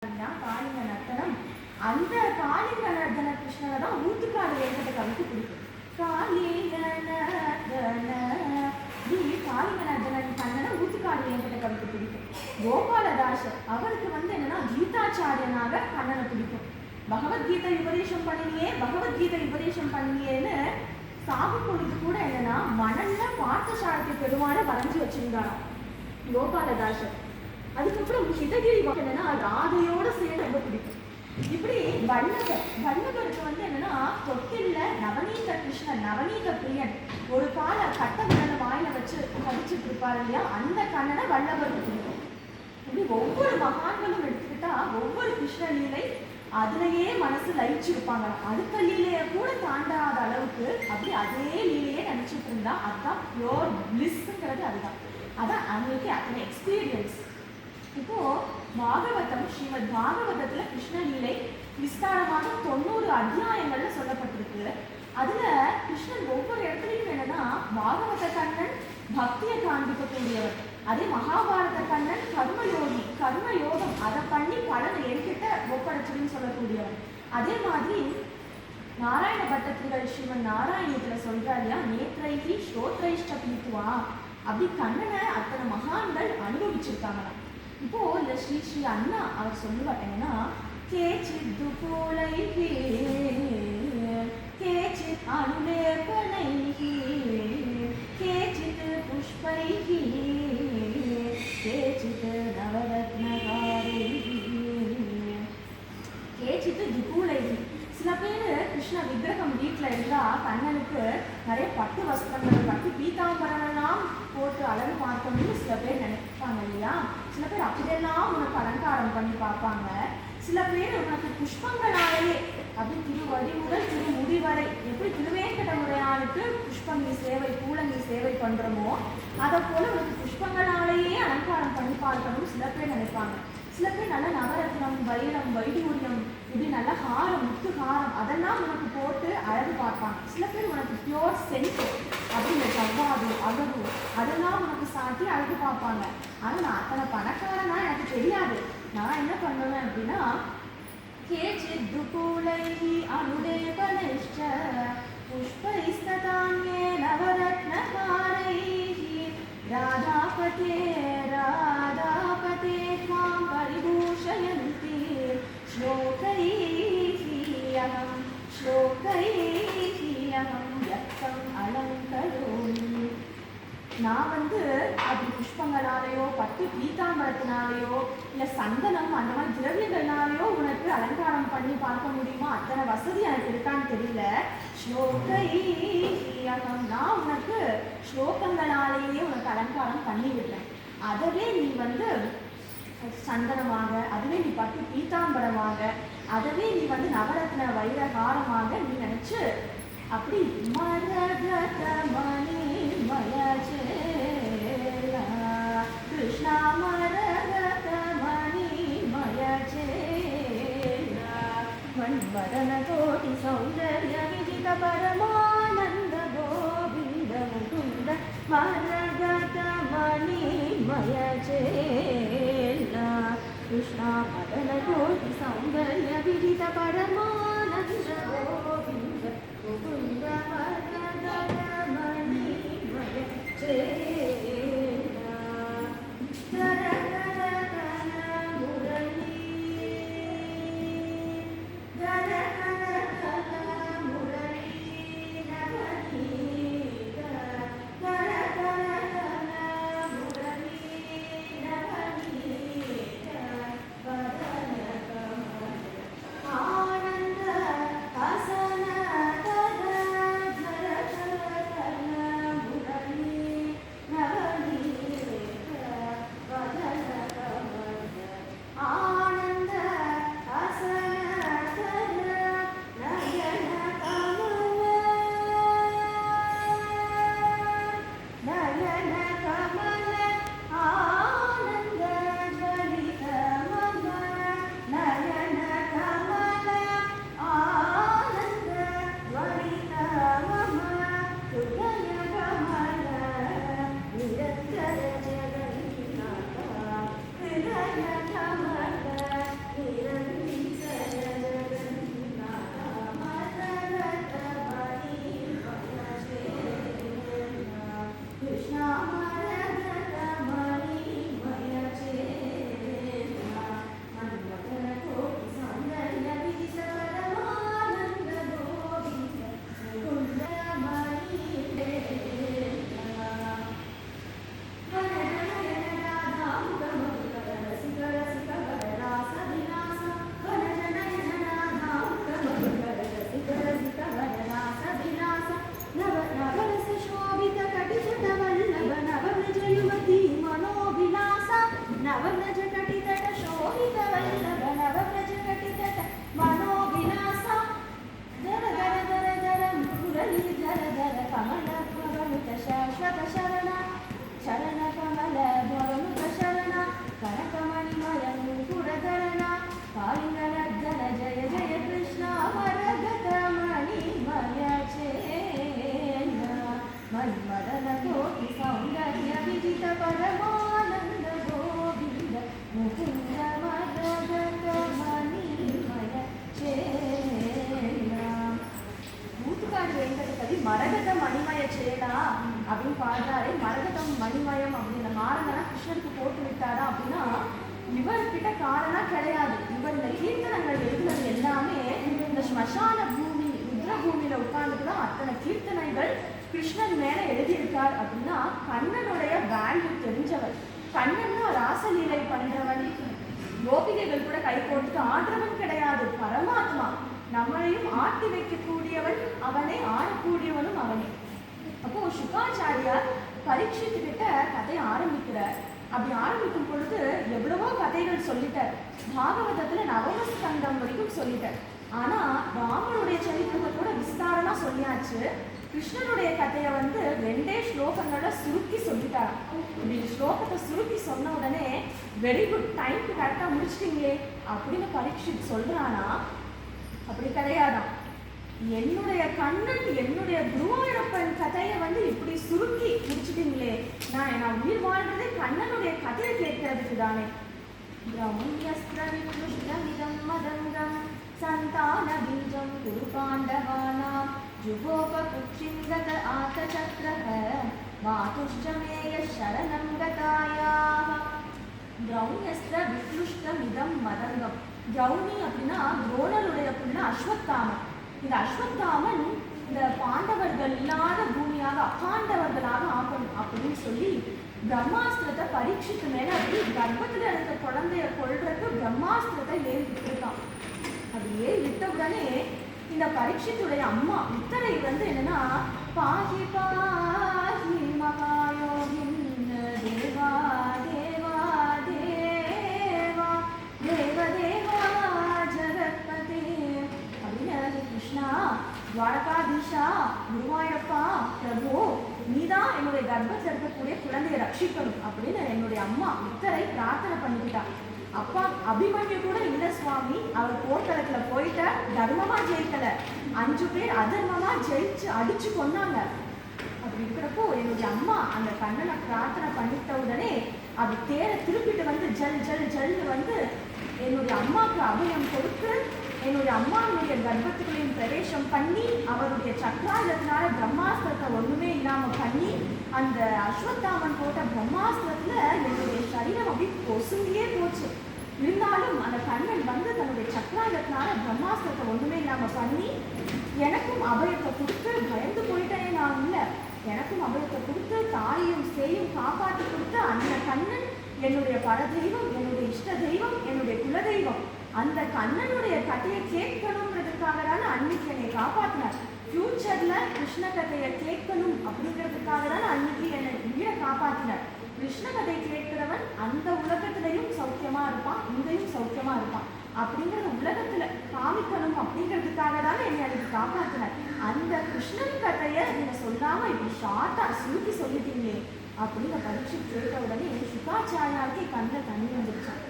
காளிங்க நர்த்தனம். அந்த காளிங்க நர்த்தன கிருஷ்ணனை தான் ஊத்துக்காடு ஏற்பட்ட கவிக்கு பிடிக்கும். காளிங்க நர்த்தனன் கண்ணனை ஊத்துக்காடு ஏற்பட்ட கவிக்கு பிடிக்கும். கோபாலதாசர் அவருக்கு என்னன்னா கீதாச்சாரியனாக கண்ணனை பிடிக்கும். பகவத்கீதை உபதேசம் பண்ணியேன்னு சாகும் பொழுது கூட என்னன்னா மணல்ல பார்த்தசாரதி பெருமான வரைஞ்சி வச்சிருந்தாராம் கோபாலதாசர். அதுக்கப்புறம் ஹிதகிரி என்னன்னா ராதையோட சேர்ந்து ரொம்ப பிடிக்கும். இப்படி வல்லவருக்கு என்னன்னா தொட்டில்ல நவநீத கிருஷ்ணன், நவநீத பிரியன் ஒரு கால கட்ட விரல வாயில வச்சு கடிச்சிட்டு இருப்பாரு இல்லையா, அந்த கண்ணனை வல்லவருக்கு பிடிக்கும். இப்படி ஒவ்வொரு மகான்களும் எடுத்துக்கிட்டா ஒவ்வொரு கிருஷ்ண லீலை அதுலயே மனசு லயிச்சிருப்பாங்க. அடுத்த லீலைய கூட தாண்டாத அளவுக்கு அப்படி அதே லீலையே நினைச்சிட்டு இருந்தா அதுதான் பியோர் பிளிஸ்ங்கிறது. அதான் அவங்களுக்கு அத்தனை எக்ஸ்பீரியன்ஸ். இப்போ பாகவதம், ஸ்ரீமத் பாகவதத்துல கிருஷ்ணலீலை விஸ்தாரமாக 90 அத்தியாயங்கள்ல சொல்லப்பட்டிருக்கு. அதுல கிருஷ்ணன் ஒவ்வொரு இடத்துலையும் என்னன்னா பாகவத கண்ணன் பக்தியை காண்பிக்கக்கூடியவர், அதே மகாபாரத கண்ணன் கர்மயோகம் அதை பண்ணி பலனை என்கிட்ட ஒப்படைச்சுன்னு சொல்லக்கூடியவர். அதே மாதிரி நாராயண பட்டத்திரிகள் ஸ்ரீமன் நாராயணத்துல சொல்றா இல்லையா, நேத்ரைகி ஸ்ரோத்ரைஷ்ட பீத்துவா, அப்படி கண்ணனை அத்தனை மகான்கள் அனுபவிச்சிருக்காங்களாம். இப்போ இந்த ஸ்ரீ அண்ணா அவர் சொல்லுவாங்கன்னா, கேச்சித் துகூலைஹி கேச்சித் அனுலேபனைஹி கேச்சித் புஷ்பைஹி கேச்சித் நவரத்னகாரைஹி கேச்சித் துகூலைஹி. சில பேர் கிருஷ்ண விக்கிரகம் வீட்டில் இருந்தா கண்ணனுக்கு நிறைய பட்டு வஸ்திரங்கள், பட்டு பீதாம்பரம் போட்டு அழகு பார்க்கணும்னு சில பேர் நினைப்பாங்க இல்லையா. சில பேர் அப்படியெல்லாம் உனக்கு அலங்காரம் பண்ணி பார்ப்பாங்க. சில பேர் உனக்கு புஷ்பங்களாலேயே அப்படி திருவடி முதல் திருமுடி வரை எப்படி திருவேங்கட முறையானுக்கு புஷ்பங்கி சேவை, பூலங்கி சேவை பண்றோமோ அதை போல உனக்கு புஷ்பங்களாலேயே அலங்காரம் பண்ணி பார்க்கணும்னு சில பேர் நினைப்பாங்க. சில பேர் நல்ல நவரத்னம், வைரம், வைடூரியம், இப்படி நல்ல ஹாரம், முத்து ஹாரம் அதெல்லாம் உனக்கு போட்டு அழகு பார்ப்பாங்க. சில பேர் உனக்கு பியோர் சென்ட் அப்படின்னு கவ்வாது அகது அதெல்லாம் உனக்கு சாட்டி அழகு பார்ப்பாங்க. ஆனால் நான் அத்தனை பணக்காரனா எனக்கு தெரியாது. நான் என்ன பண்ணுவேன் அப்படின்னா, கேச்சித் துகூலைஹி அனுலேபனைஷ்ச புஷ்பைஸ்ததான்யே நவரத்னகாரைஹி ராதாபதே த்வாம் பரிபூஷயந்தி ஸ்லோகைஹி அஹம் யக்தம் அலங்கரோமி. நான் அப்படி புஷ்பங்களாலேயோ பட்டு பீதாம்பரத்தினாலேயோ இல்லை சந்தனம் அந்த மாதிரி திரவியங்கள்னாலேயோ உனக்கு அலங்காரம் பண்ணி பார்க்க முடியுமா? அத்தனை வசதி எனக்கு இருக்கான்னு தெரியல. ஸ்லோகைஹம், நான் உனக்கு ஸ்லோகங்களாலேயே உனக்கு அலங்காரம் பண்ணி விடுறேன். அதவே நீ சந்தனமாக, அதுவே நீ பட்டு பீதாம்பரமாக, அதவே நீ நவரத்ன வைரகாரமாக நீ நினைச்சு அப்படி மரகதமணி மயச்சேலா கிருஷ்ணா மரகதமணி மயச்சேலா மன்வதன கோடி சௌந்தர்ய விஜித பரமானந்த கோவிந்த முகுந்த மரகதமணி மயச்சேலா கிருஷ்ணா மதன கோடி சௌந்தர்ய விஜித பரமானந்த கோவிந்த முகுந்த மரகதமணி மயச்சேலா தர தர தர முரளி தர தர தர முரளி நவநீத தர தர தர முரளி நவநீத வதன கமல ஆனந்த ஹசன தர தர தர முரளி நவ மரகத மணிமய சேடா அப்படின்னு பாடுறாரு. மரகதம் மணிமயம் அப்படின்ற மாறங்கெல்லாம் கிருஷ்ணருக்கு போட்டு விட்டாரா அப்படின்னா இவர்கிட்ட காரணம் கிடையாது. இவர் இந்த கீர்த்தனங்கள் எழுதுனது எல்லாமே இந்த ஸ்மசான பூமி ருத்ர பூமியில உட்கார்ந்துட்டு தான் அத்தனை கீர்த்தனைகள் கிருஷ்ணன் மேல எழுதியிருக்கார். அப்படின்னா கண்ணனுடைய வேல்யூ தெரிஞ்சவர். கண்ணன் ராசலீலை பண்றவன், கோபிகைகள் கூட கை போட்டுட்டு ஆடுறவன் கிடையாது, பரமாத்மா. நம்மளையும் ஆட்டி வைக்கக்கூடியவன் அவனே, ஆடக்கூடியவனும் அவனே. அப்போ சுகாச்சாரியார் பரீட்சித்துக்கிட்ட கதையை ஆரம்பிக்கிறார். அப்படி ஆரம்பிக்கும் பொழுது எவ்வளவோ கதைகள் சொல்லிட்டார். பாகவதத்துல நவமஸ்கந்தம் வரைக்கும் சொல்லிட்டார். ஆனா ராமனுடைய சரித்திரத்தை கூட விஸ்தாரமா சொல்லியாச்சு. கிருஷ்ணனுடைய கதையை 2 ஸ்லோகங்கள சுருக்கி சொல்லிட்டார். இப்படி ஸ்லோகத்தை சுருக்கி சொன்ன உடனே வெரி குட், டைம்க்கு கரெக்டா முடிச்சிட்டீங்களே அப்படின்னு பரீட்சித் சொல்றானா? அப்படி கிடையாதான். என்னுடைய கண்ணன், என்னுடைய குருவாயூரப்பன் கதையை இப்படி சுருக்கி முடிச்சிட்டீங்களே, நான் உயிர் வாழ்றதே கண்ணனுடைய கதையை கேட்கறதுக்கு தானே. மதங்கம் சந்தான பீஜம் குரு பாண்டவானாம் ஜுகோபுச்சிங்கத ஆதசத்ரஹ மாதுஷ்டமேய சரணம் கதாயாஹ. திரௌண்யஸ்திர விக்லுஷ்டமிதம் மதங்கம். திரௌணி அப்படின்னா துரோணருடைய புள்ள அஸ்வத்தாமன். இந்த அஸ்வத்தாமன் இந்த பாண்டவர்கள் இல்லாத பூமியாக அபாண்டவர்களாக ஆகணும் அப்படின்னு சொல்லி பிரம்மாஸ்திரத்தை பரீட்சித்து மேல அப்படி கர்ப்பத்துல இருக்க குழந்தைய கொள்றதுக்கு பிரம்மாஸ்திரத்தை ஏறிட்டான். அது ஏறிட்ட உடனே இந்த பரீட்சித்துடைய அம்மா உத்தரை என்னன்னா, பாஹி பாஹி மகாயோகின் தேவா தேவா தேவா தேவ தேவா ஜகத்பதே அப்படின்னு, கிருஷ்ணா துவாரகாதீஷா குருவாயூரப்பா பிரபு, நீதான் என்னுடைய கர்ப்பத்தில் இருக்கக்கூடிய குழந்தையை ரட்சிக்கணும் அப்படின்னு என்னுடைய அம்மா உத்தரை பிரார்த்தனை பண்ணிக்கிட்டா. அப்பா அபிமன்யு கூட இல்ல சுவாமி, அவர் போர்க்களத்துல போயிட்ட, தர்மமா ஜெயிக்கல, 5 பேர் அதர்மமா ஜெயிச்சு அடிச்சு கொண்டாங்க. அப்படி இருக்கிறப்போ என்னுடைய அம்மா அந்த கண்ணனை பிரார்த்தனை பண்ணிட்ட உடனே அது தேரை திருப்பிட்டு ஜல் ஜல் ஜல்னு என்னுடைய அம்மாவுக்கு அபயம் கொடுத்து என்னுடைய அம்மாவுடைய கர்ப்பத்துக்குள்ளையும் பிரவேசம் பண்ணி அவருடைய சக்கராயுதத்தினால பிரம்மாஸ்திரத்தை ஒண்ணுமே இல்லாம பண்ணி அந்த அஸ்வத்தாமன் போட்ட பிரம்மாஸ்திரத்துல என்னுடைய சரீரம் அப்படி பொசுங்கியே போச்சு. இருந்தாலும் அந்த கண்ணன் தன்னுடைய சக்கராயுதத்தினால பிரம்மாஸ்திரத்தை ஒண்ணுமே இல்லாம பண்ணி எனக்கும் அபயத்தை கொடுத்து, பயந்து போயிட்டேனே நான் இல்லை, எனக்கும் அபயத்தை கொடுத்து தாயையும் சேயும் காப்பாற்றி கொடுத்து அந்த கண்ணன் என்னுடைய பரதெய்வம், என்னுடைய இஷ்ட தெய்வம், என்னுடைய குலதெய்வம். அந்த கண்ணனுடைய கதையை கேட்கணுங்கிறதுக்காக தானே அன்னைக்கு என்னை காப்பாற்றினார். ஃபியூச்சர்ல கிருஷ்ண கதையை கேட்கணும் அப்படிங்கிறதுக்காக தானே அன்னைக்கு என்னை உயிரை காப்பாற்றினார். கிருஷ்ண கதை கேட்கிறவன் அந்த உலகத்திலையும் சௌக்கியமா இருப்பான், இங்கேயும் சௌக்கியமா இருப்பான் அப்படிங்கிறத உலகத்துல காமிக்கணும் அப்படிங்கிறதுக்காக தானே என்னை அதுக்கு காப்பாற்றினார். அந்த கிருஷ்ணன் கதையை நீங்க சொல்லாம இப்படி ஷார்ட்டா சுருக்கி சொல்லிட்டீங்களே அப்படின்னு பரீட்சை கேட்ட உடனே சுகாச்சாரியாருக்கு கண்ணில் தண்ணி வந்துருச்சான்.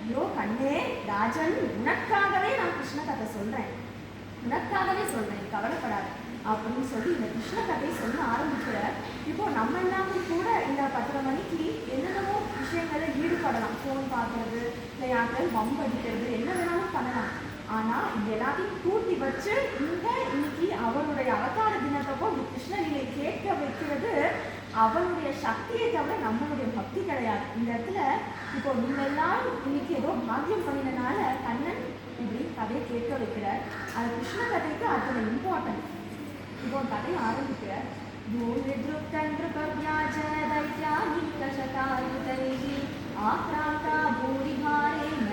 ஐயோ கண்ணே ராஜன், உனக்காகவே நான் கிருஷ்ண கதை சொல்றேன், உனக்காகவே சொல்றேன், கவலைப்படாது அப்படின்னு சொல்லி இந்த கிருஷ்ண கதையை சொல்ல ஆரம்பிக்கிற. இப்போ நம்ம எல்லாரும் கூட இந்த 10 மணிக்கு என்னென்னமோ விஷயங்களை ஈடுபடலாம். ஃபோன் பார்க்கறது, இல்லை யாருக்காவது வம்படிக்கிறது, என்ன வேணாலும் பண்ணலாம். ஆனா இது எல்லாத்தையும் கூட்டி வச்சு இன்னைக்கு அவருடைய அவதார தினத்தப்போ இந்த கிருஷ்ணலீலை கேட்க வைக்கிறது அவனுடைய சக்தியை தவிர நம்மளுடைய பக்தி கிடையாது. இந்த இடத்துல இப்போ நீங்க எல்லாரும் இன்னைக்கு ஏதோ பாக்கியம் பண்ணினால கண்ணன் இப்படி கதையை கேட்க வைக்கிறார். அந்த கிருஷ்ண கதைக்கு அத்தனை இம்பார்ட்டன்ட். இப்போ கதையை ஆரம்பிக்கிற ஆக்ராந்தா பூரிஹாரேன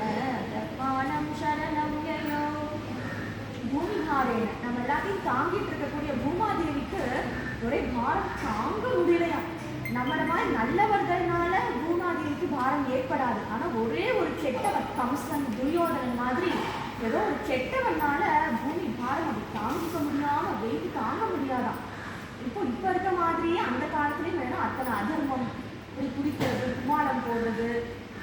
தர்ப்பாணம் சரணம் யயோ. பூமிஹாரேன நம்ம எல்லாத்தையும் தாங்கிட்டு இருக்கக்கூடிய பூமாதேவிக்கு ஒரே பாரம் தாங்க முடியலையா. நம்மள மாதிரி நல்லவர்கள்னால பூமாதேவிக்கு பாரம் ஏற்படாது. ஆனா ஒரே ஒரு கெட்டவன், கம்சன் துரியோதனன் மாதிரி ஏதோ ஒரு கெட்டவனால பூமி பாரம் அப்படி தாங்கிக்க முடியாம வெயிட்டு தாங்க முடியாதான். இப்ப இருக்க மாதிரியே அந்த காலத்துலயும் வேணும் அத்தனை அதர்மம், குடிக்கிறது, குமாரம் போடுறது,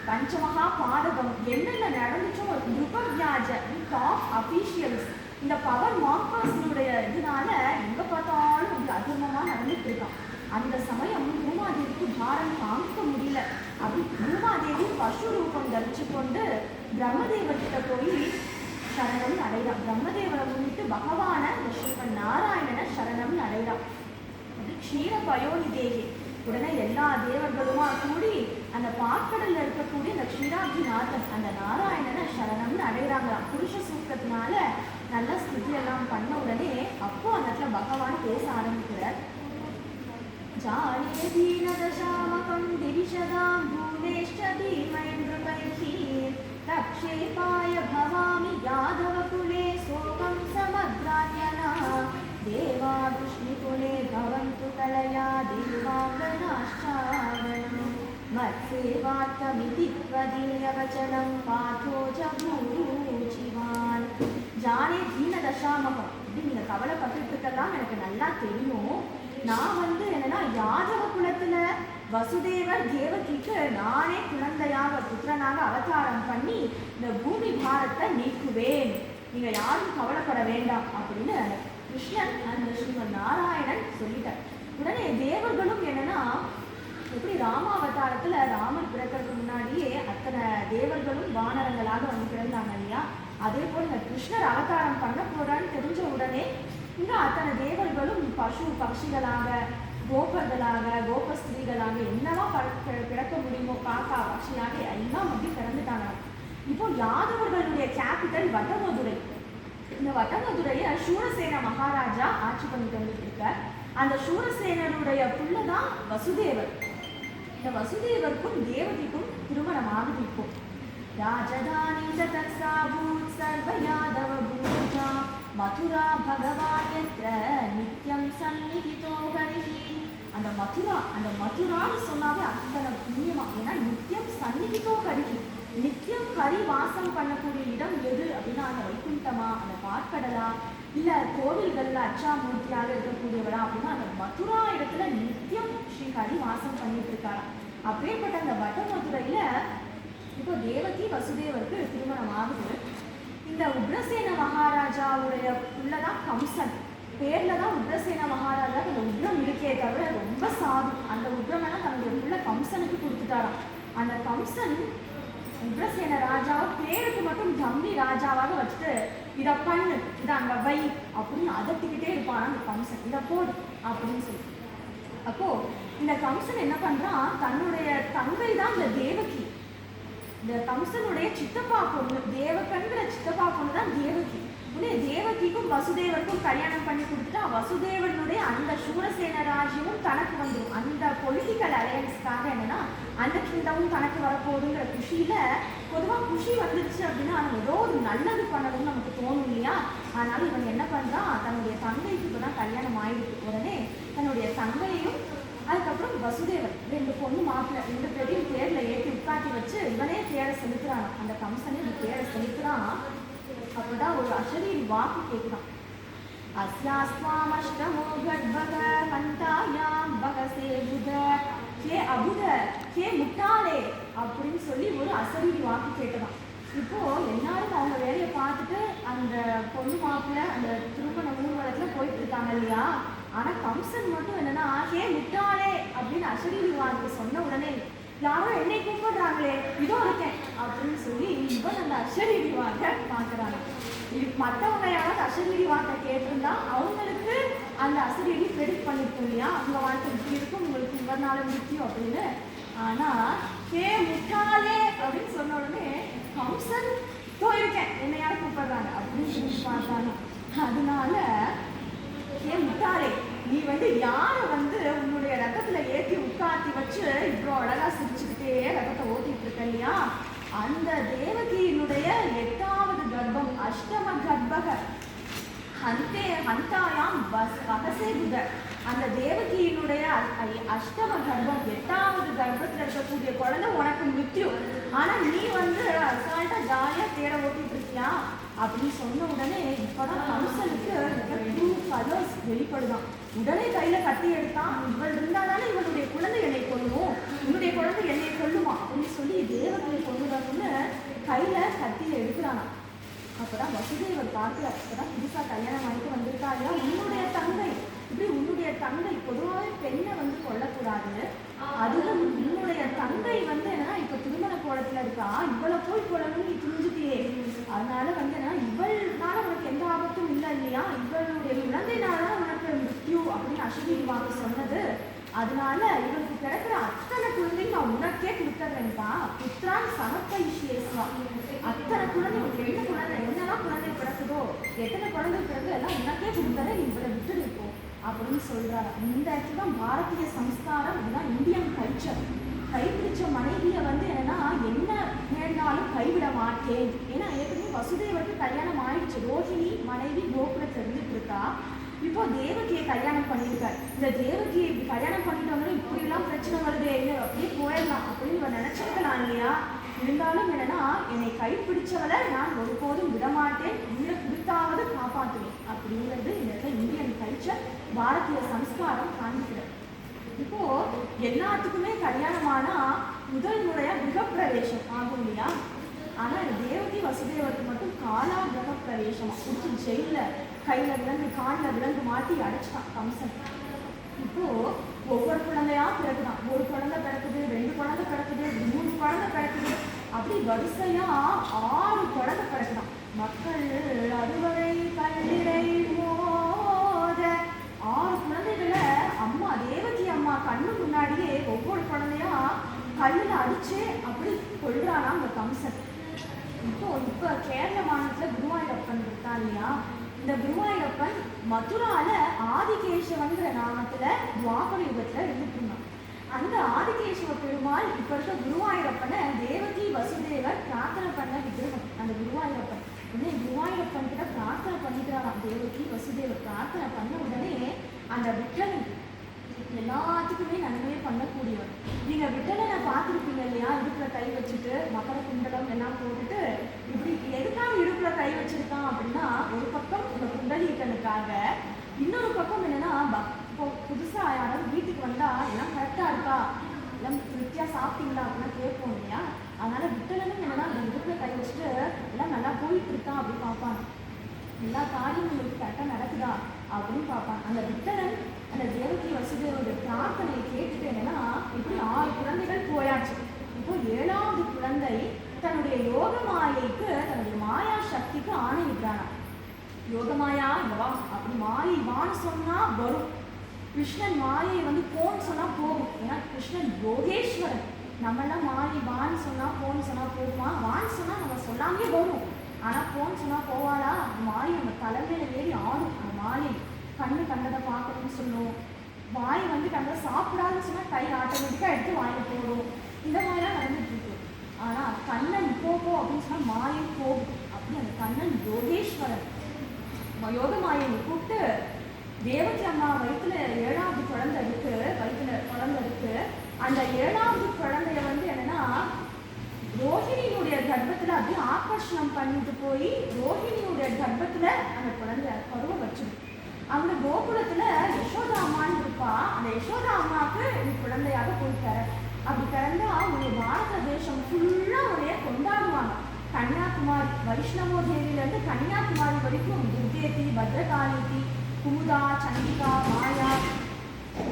பஞ்சமகா பாதகம், என்னென்ன நடந்துச்சோ நிருபவியாஜ டாப் அபிஷியல்ஸ், இந்த பவர் மார்க்கர்ஸ்னுடைய இதனால எங்க பார்த்தாலும் ஒரு அதர்மமா நடந்துட்டு இருக்கான். அந்த சமயம் பூமாதேவிக்கு பாரம் தாங்க முடியல. அப்படி பூமாதேவி பசு ரூபம் தரிச்சு கொண்டு பிரம்மதேவர்கிட்ட போய் சரணம் அடைகிறான். பிரம்மதேவரை முன்னிட்டு பகவான ஸ்ரீமன் நாராயணனை சரணம் அடைகிறான். க்ஷீர பயோநிதேகி. உடனே எல்லா தேவர்களுமா கூடி அந்த பாற்கடல்ல இருக்கக்கூடிய அந்த க்ஷீராப்திநாதன் அந்த நாராயணனை சரணம்னு அடைகிறாங்களாம். புருஷ சூக்கத்தினால நல்ல ஸ்திதி எல்லாம் பண்ண உடனே அப்போ அந்த இடத்துல பகவான் பேச ஆரம்பிக்கிறார். ஜானே தீனதசாமகம் திரிஷதாம் பூமேஷ்ட தீமைந்திரபைஹி ரக்ஷேபாய பவாமி யாதவ குலே சோகம் சமத்ரான்யனா தேவா விஷ்ணுகுலே பவந்து கலயா தேவாங்கனாஷ்டாவணம் மத்சேவார்த்தமிதி த்வதீயவச்சனம் பாதோ ஜபூஜிவான். ஜானே தீனதசாமகம், இப்படி நீங்கள் கவலைப்பட்டுட்டு இருக்கலாம் எனக்கு நல்லா தெரியும். நான் என்னன்னா யாதவ குலத்துல வசுதேவர் தேவகிக்கு நானே குழந்தையாக புத்திரனாக அவதாரம் பண்ணி இந்த பூமி பாரத்தை நீக்குவேன், நீங்க யாரும் கவலைப்பட வேண்டாம் அப்படின்னு கிருஷ்ணன் அந்த ஸ்ரீமன் நாராயணன் சொல்லிட்டார். உடனே தேவர்களும் என்னன்னா எப்படி ராமாவதாரத்துல ராமர் பிறக்கிறதுக்கு முன்னாடியே அத்தனை தேவர்களும் வானரங்களாக வந்து பிறந்தாங்க இல்லையா, அதே போல் இந்த கிருஷ்ணர் அவதாரம் பண்ண போறான்னு தெரிஞ்ச உடனே இங்க அத்தனை தேவர்களும் பசு பட்சிகளாக கோபர்களாக கோபஸ்திரீகளாக என்னவா பிறக்க முடியுமோ காக்கா பட்சியாக எல்லாம் அப்படி பிறந்துட்டாங்க. இப்போ யாதவர்களுடைய கேபிட்டல் வட்டமதுரை. இந்த வட்டமதுரைய சூரசேன மகாராஜா ஆட்சி பண்ணிட்டு வந்துட்டு இருக்க. அந்த சூரசேனருடைய புள்ளதான் வசுதேவர். இந்த வசுதேவருக்கும் தேவகிக்கும் திருமணம் ஆகுது. இப்போ ராஜதானி தத்சாபூத் சர்வ யாதவ பூஜா மதுரா பகவான் என்ற நித்தியம் சந்நிகிதோ ஹரிஹி. அந்த மதுரான்னு சொன்னாவே அத்தனை புண்ணியமா. ஏன்னா நித்தியம் சந்நிகிதோ ஹரிஹி, நித்தியம் ஹரி வாசம் பண்ணக்கூடிய இடம் எது அப்படின்னா அந்த வைகுண்டமா, அந்த பாற்கடலா, இல்ல கோவில்கள்ல அச்சாமூர்த்தியாக இருக்கக்கூடியவளா அப்படின்னா அந்த மதுரா இடத்துல நித்தியம் ஸ்ரீ ஹரி வாசம் பண்ணிட்டு இருக்காரா. அப்பேற்பட்ட அந்த வட்டமதுரையில இப்போ தேவகி வசுதேவருக்கு திருமணம் ஆகுது. இந்த உக்ரசேன மகாராஜாவுடைய உள்ளதான் கம்சன். பேர்ல தான் உக்ரசேன மகாராஜா அந்த உக்ரம் இருக்கே தவிர ரொம்ப சாது. அந்த உக்ரமெல்லாம் தன்னுடைய உள்ள கம்சனுக்கு கொடுத்துட்டாராம். அந்த கம்சன் உக்ரசேன ராஜாவை பேருக்கு மட்டும் தம்பி ராஜாவாக வச்சுட்டு இதை பண்ணு, இதை அங்க வை அப்படின்னு அதட்டிக்கிட்டே இருப்பான் அந்த கம்சன். இதை போடு அப்படின்னு சொல்லி. அப்போ இந்த கம்சன் என்ன பண்றான், தன்னுடைய தங்கை தான் இந்த தேவகி. இந்த கம்சனுடைய சித்தப்பா பொண்ணு தேவகன்கிற சித்தப்பா பொண்ணு தான் தேவகி. உடனே தேவகிக்கும் வசுதேவருக்கும் கல்யாணம் பண்ணி கொடுத்துட்டா வசுதேவனுடைய அந்த சூரசேன ராஜ்யமும் தனக்கு வந்துடும். அந்த பொலிட்டிக்கல் அலையன்ஸ்க்காக என்னன்னா அந்த கிண்டமும் தனக்கு வரப்போகுதுங்கிற குஷியில பொதுவாக குஷி வந்துருச்சு அப்படின்னா நம்ம ஏதோ ஒரு நல்லது பண்ணணும்னு நமக்கு தோணும் இல்லையா. அதனால இவன் என்ன பண்றான், தன்னுடைய தங்கைக்கு இப்போதான் கல்யாணம் ஆயிடுச்சு. உடனே தன்னுடைய தங்கையும் அதுக்கப்புறம் வசுதேவர் ரெண்டு பொண்ணு மாப்பிள்ள ரெண்டு பேரையும் தேர்ல ஏற்றி உட்காட்டி வச்சு இவனே தேரை செலுத்துறான். அந்த கம்சனே இந்த தேரை செலுத்துறான். அப்பதான் ஒரு அசரீரி வாக்கு கேட்கிறான். அஸ்யாஸ்வாமஷ்டமோ கர்ப்பக கந்தாயாம் பகசே புத கே அபுத கே முட்டாளே அப்படின்னு சொல்லி ஒரு அசரீரி வாக்கு கேட்டதான். இப்போ எல்லாரும் அவங்க வேலையை பார்த்துட்டு அந்த பொண்ணு மாப்பிள்ள அந்த திருமண ஊர்வலத்துல போயிட்டு இருக்காங்க இல்லையா. ஆனா கம்சன் மட்டும் என்னன்னா ஹே முட்டாளே அப்படின்னு அசரீரி வாக்கு சொன்ன உடனே யாரும் என்னை கூப்பிடுறாங்களே இதோ இருக்கேன் அப்படின்னு சொல்லி இவன் அந்த அசரீரி வாக்கை பார்க்குறாங்க. மற்றவங்க யாராவது அசரீரி வாக்கை கேட்டிருந்தா அவங்களுக்கு அந்த அசரீரி ப்ரெடிக்ட் பண்ணிருக்கும் இல்லையா, உங்க வாழ்க்கை இப்படி இருக்கும், உங்களுக்கு இவனால முக்கியம் அப்படின்னு. ஆனா ஹே முட்டாளே அப்படின்னு சொன்ன உடனே கம்சன் போயிருக்கேன் என்னை யாரும் கூப்பிடுறாங்க அப்படின்னு சொல்லி பார்த்தாங்க. அதனால ஹே முட்டாளே, நீ யாரை உன்னுடைய ரத்தத்துல ஏற்றி உட்காத்தி வச்சு இவ்வளோ அழகா சிரிச்சுக்கிட்டே ரத்தத்தை ஓட்டிட்டு இருக்க இல்லையா, அந்த தேவகியினுடைய 8வது கர்ப்பம் அஷ்டம கர்ப்பக ஹந்தாயாம் வகசே புத. அந்த தேவகியினுடைய அஷ்டம கர்ப்பம் 8வது கர்ப்பத்தில் இருக்கக்கூடிய குழந்தை உனக்கு மிருத்யு. ஆனா நீ அசால்ட்டா ஜாலியா தேட ஓட்டிட்டு இருக்கியா அப்படின்னு சொன்ன உடனே இப்பதான் கம்சனுக்கு ட்ரூ கலர்ஸ் வெளிப்படுதான். உடனே கையில கத்தி எடுத்தான். இவள் இருந்தாதானே இவனுடைய குழந்தை என்னை கொல்லுவோம், உன்னுடைய குழந்தை என்னை கொல்லுமா அப்படின்னு சொல்லி தேவகியை கொல்லுறதுன்னு கையில கத்தியில எடுக்கிறானா. அப்பதான் வசுதேவர் பார்க்கிறார். அப்பதான் புதுசா கல்யாணம் ஆகிட்டு வந்திருக்கா இல்லையா, உன்னுடைய தங்கை இப்படி உன்னுடைய தங்கை பொதுவாகவே பெண்ணை கொல்லக்கூடாது. அதுவும் உன்னுடைய தங்கை என்னன்னா இப்ப திருமண கோலத்துல இருக்கா, இவளை போய் கொல்லணும்னு நீ துணிஞ்சுட்டியே. அதனால என்னன்னா இவள்னால உனக்கு எந்த ஆபத்தும் இல்லை இல்லையா, இவளுடைய குழந்தைனால உனக்கு மிருத்யு அப்படின்னு சஷ்டி வாக்கு சொன்னது. அதனால இவனுக்கு கிடைக்கிற அத்தனை குழந்தையும் நான் உனக்கே கொடுத்துறேன்ப்பா. புத்திரான் சமர்ப்பயிஷ்யேஸ்வா. அத்தனை குழந்தை என்ன குழந்தை என்னெல்லாம் குழந்தை பிறக்குதோ, எத்தனை குழந்தை பிறகு எல்லாம் உனக்கே கொடுத்துறேன், நீ இவரை விட்டு இருப்போம் அப்படின்னு சொல்றாரு. இந்த இடத்துல தான் பாரதிய சம்ஸ்காரம், இதுதான் இந்தியன் கல்ச்சர். கைப்பிடிச்ச மனைவியை என்னன்னா என்ன நேர்ந்தாலும் கைவிட மாட்டேன். ஏன்னா ஏற்கனவே வசுதேவருக்கு கல்யாணம் ஆயிடுச்சு. ரோஹிணி மனைவி கோகுலத்துல இருந்துட்டு இருக்கா. இப்போ தேவகியை கல்யாணம் பண்ணியிருக்காரு. இந்த தேவகியை இப்படி கல்யாணம் பண்ணிட்டவங்க இப்படி எல்லாம் பிரச்சனை வருது, அப்படியே போயிடலாம் அப்படின்னு நினைச்சிருக்கலாம் இல்லையா? இருந்தாலும் என்னன்னா என்னை கைப்பிடிச்சவளை நான் ஒருபோதும் விடமாட்டேன், உயிரை கொடுத்தாவது காப்பாற்றுவேன் அப்படிங்கிறது இந்த இந்தியன் கல்ச்சர், பாரதிய சம்ஸ்காரம் காண்பிக்கிறது. இப்போ எல்லாத்துக்குமே கல்யாணமானா முதல் முறையா கிரகப்பிரவேசம் ஆகும் இல்லையா? ஆனா தேவகி வசுதேவருக்கு மட்டும் காலா கிரகப்பிரவேசம் பிடிச்சி ஜெயில கையில விலங்கு காலில் விலங்கு மாட்டி அடைச்சிட்டான் கம்சன். இப்போ ஒவ்வொரு குழந்தையா பிறகுதான். ஒரு குழந்தை பிறக்குது, 2 குழந்தை பிறக்குது, 3 குழந்தை பிறக்குது, அப்படி வரிசையா 6 குழந்தை பிறக்குதான். மக்கள் அறுவரை கல்லிடை மோத 6 குழந்தைகளை அம்மா தேவகி அம்மா கண்ணு முன்னாடியே ஒவ்வொரு குழந்தையா கல்லில் அடிச்சு அப்படி கொள்றானா அந்த கம்சன். இப்போ கேரள மாநிலத்துல குருவாயூரப்பன் இருக்கா இல்லையா? இந்த குருவாயூரப்பன் மதுரால ஆதிகேசவங்கிற நாமத்துல துவாபர யுகத்துல இருந்துட்டு இருந்தான். அந்த ஆதிகேசவ பெருமாள் இப்ப இருக்க குருவாயூரப்பனை தேவகி வசுதேவர் பிரார்த்தனை பண்ண விக்கிரகம். அந்த குருவாயூரப்பன் உடனே குருவாயூரப்பன் கிட்ட பிரார்த்தனை பண்ணிக்கிறாராம். தேவகி வசுதேவர் பிரார்த்தனை பண்ண உடனே அந்த விக்கிரகன் எல்லாத்துக்குமே நன்மையே பண்ணக்கூடியவர். நீங்க விட்டலனை பார்த்துருப்பீங்க இல்லையா? இடுப்புல கை வச்சுட்டு மகர குண்டலம் எல்லாம் போட்டுட்டு இப்படி எதுக்காக இடுப்புல கை வச்சிருக்கான் அப்படின்னா, ஒரு பக்கம் இந்த குண்டலீகனுக்காக, இன்னொரு பக்கம் என்னன்னா இப்போ புதுசா யாராவது வீட்டுக்கு வந்தா எல்லாம் கரெக்டா இருக்கா, எல்லாம் திருப்தியா சாப்பிட்டீங்களா அப்படின்னா கேட்போம் இல்லையா? அதனால விட்டலனும் என்னன்னா அந்த இடுப்புல கை வச்சுட்டு எல்லாம் நல்லா போயிட்டு இருக்கா அப்படின்னு பார்ப்பாங்க. எல்லா காரியங்களும் கரெக்டாக நடக்குதா அப்படின்னு பார்ப்பாங்க. அந்த விட்டலன் அந்த தேவகி வசுதேவருடைய பிரார்த்தனையை கேட்டுட்டு என்னன்னா இப்படி 6 குழந்தைகள் போயாச்சு. இப்போ 7வது குழந்தை தன்னுடைய யோக மாயைக்கு, தன்னுடைய மாயா சக்திக்கு ஆணையிட்டானா. யோகமாயா வா அப்படி மாயை வான்னு சொன்னா வரும். கிருஷ்ணன் மாயை போன்னு சொன்னா போகும். ஏன்னா கிருஷ்ணன் யோகேஸ்வரன். நம்மெல்லாம் மாயை வான்னு சொன்னா போன்னு சொன்னா போகுமா? வான்னு சொன்னா நம்ம சொல்லாமே வரும். ஆனா போன்னு சொன்னா போவாளா? மாயை நம்ம தலைமையில ஏறி ஆடும். அந்த மாயை கண்ணு கண்டதை பார்க்கணும்னு சொல்லும். வாய் கண்டதை சாப்பிடாதுன்னு சொன்னா கை ஆட்டோமேட்டிக்கா எடுத்து வாயில போடும். இந்த மாதிரிலாம் நடந்துட்டு இருக்கு. ஆனா கண்ணன் போ அப்படின்னு சொன்னா மாயை போகும். அப்படி அந்த கண்ணன் யோகேஸ்வரன். யோக மாயை கூப்பிட்டு தேவகி அம்மா வயிற்றுல 7வது குழந்தை இருக்கு. அந்த 7வது குழந்தைய என்னன்னா ரோஹிணியுடைய கர்ப்பத்துல அப்படியே ஆகர்ஷணம் பண்ணிட்டு போய் ரோஹிணியுடைய கர்ப்பத்துல அந்த குழந்தை பருவம் வச்சிடும். அவங்க கோகுலத்துல யசோதா அம்மான்னு இருப்பா. அந்த யசோதா அம்மாவுக்கு நீ குழந்தையாக போய் தர. அப்படி பிறந்தா உன்னுடைய பாரத தேசம் ஃபுல்லா உடைய கொண்டாடுவாங்க. கன்னியாகுமரி வைஷ்ணவோ தேவியில இருந்து கன்னியாகுமரி வரைக்கும் துர்கேதி, பத்ரகாளிதி, குமுதா, சண்டிகா, மாயா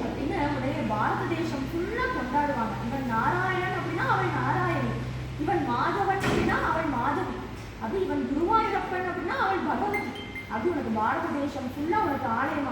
அப்படின்னு உடைய பாரத தேசம் ஃபுல்லா கொண்டாடுவாங்க. இவன் நாராயணன் அப்படின்னா அவள் நாராயணி, இவன் மாதவன் அப்படின்னா அவள் மாதவி, அப்படி இவன் குருவாயூரப்பன் அப்படின்னா அவள் பகவதி. அப்படி உனக்கு பாரத தேசம் ஃபுல்லா உனக்கு ஆலயம்